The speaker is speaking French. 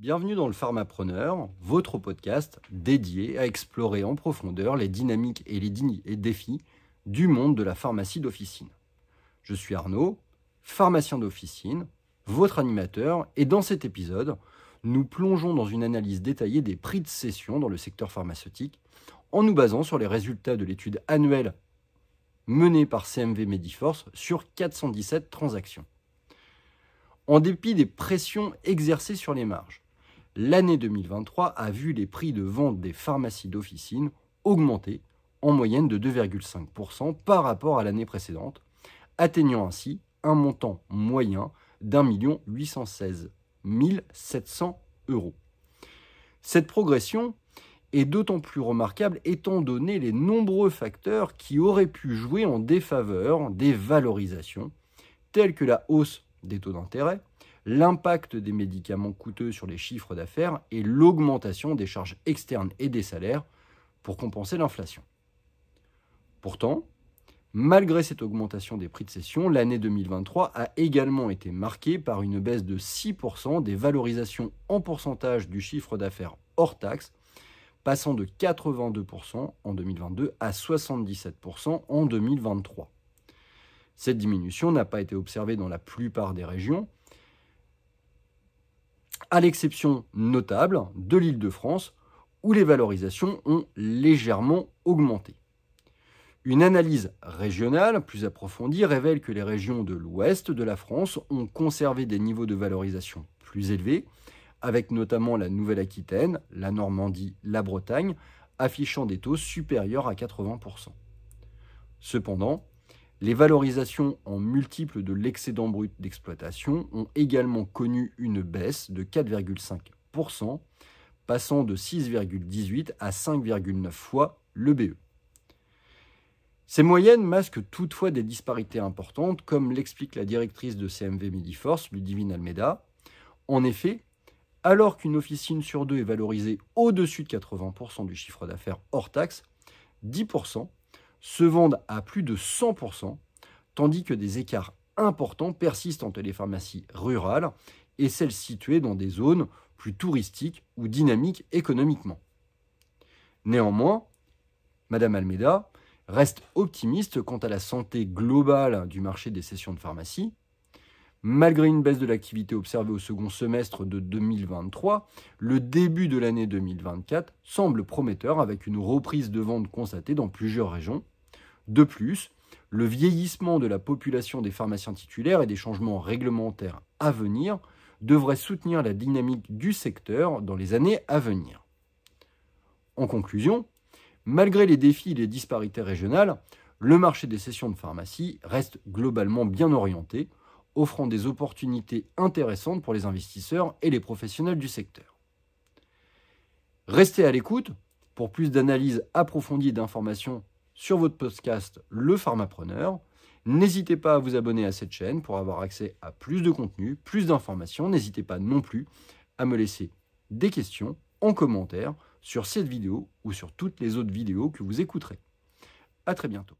Bienvenue dans le Pharmapreneur, votre podcast dédié à explorer en profondeur les dynamiques et les défis du monde de la pharmacie d'officine. Je suis Arnaud, pharmacien d'officine, votre animateur, et dans cet épisode, nous plongeons dans une analyse détaillée des prix de cession dans le secteur pharmaceutique en nous basant sur les résultats de l'étude annuelle menée par CMV Mediforce sur 417 transactions. En dépit des pressions exercées sur les marges, l'année 2023 a vu les prix de vente des pharmacies d'officine augmenter en moyenne de 2,5% par rapport à l'année précédente, atteignant ainsi un montant moyen d'1 816 700 €. Cette progression est d'autant plus remarquable étant donné les nombreux facteurs qui auraient pu jouer en défaveur des valorisations, tels que la hausse des taux d'intérêt, l'impact des médicaments coûteux sur les chiffres d'affaires et l'augmentation des charges externes et des salaires pour compenser l'inflation. Pourtant, malgré cette augmentation des prix de cession, l'année 2023 a également été marquée par une baisse de 6% des valorisations en pourcentage du chiffre d'affaires hors taxe, passant de 82% en 2022 à 77% en 2023. Cette diminution n'a pas été observée dans la plupart des régions, à l'exception notable de l'Île-de-France, où les valorisations ont légèrement augmenté. Une analyse régionale plus approfondie révèle que les régions de l'ouest de la France ont conservé des niveaux de valorisation plus élevés, avec notamment la Nouvelle-Aquitaine, la Normandie, la Bretagne, affichant des taux supérieurs à 80%. Cependant, les valorisations en multiples de l'excédent brut d'exploitation ont également connu une baisse de 4,5%, passant de 6,18 à 5,9 fois le BE. Ces moyennes masquent toutefois des disparités importantes, comme l'explique la directrice de CMV Mediforce, Ludivine Almeida. En effet, alors qu'une officine sur deux est valorisée au-dessus de 80% du chiffre d'affaires hors taxe, 10% se vendent à plus de 100%, tandis que des écarts importants persistent entre les pharmacies rurales et celles situées dans des zones plus touristiques ou dynamiques économiquement. Néanmoins, Madame Almeida reste optimiste quant à la santé globale du marché des cessions de pharmacie. Malgré une baisse de l'activité observée au second semestre de 2023, le début de l'année 2024 semble prometteur avec une reprise de vente constatée dans plusieurs régions. De plus, le vieillissement de la population des pharmaciens titulaires et des changements réglementaires à venir devraient soutenir la dynamique du secteur dans les années à venir. En conclusion, malgré les défis et les disparités régionales, le marché des cessions de pharmacie reste globalement bien orienté, offrant des opportunités intéressantes pour les investisseurs et les professionnels du secteur. Restez à l'écoute pour plus d'analyses approfondies et d'informations sur votre podcast Le Pharmapreneur. N'hésitez pas à vous abonner à cette chaîne pour avoir accès à plus de contenu, plus d'informations. N'hésitez pas non plus à me laisser des questions en commentaire sur cette vidéo ou sur toutes les autres vidéos que vous écouterez. À très bientôt.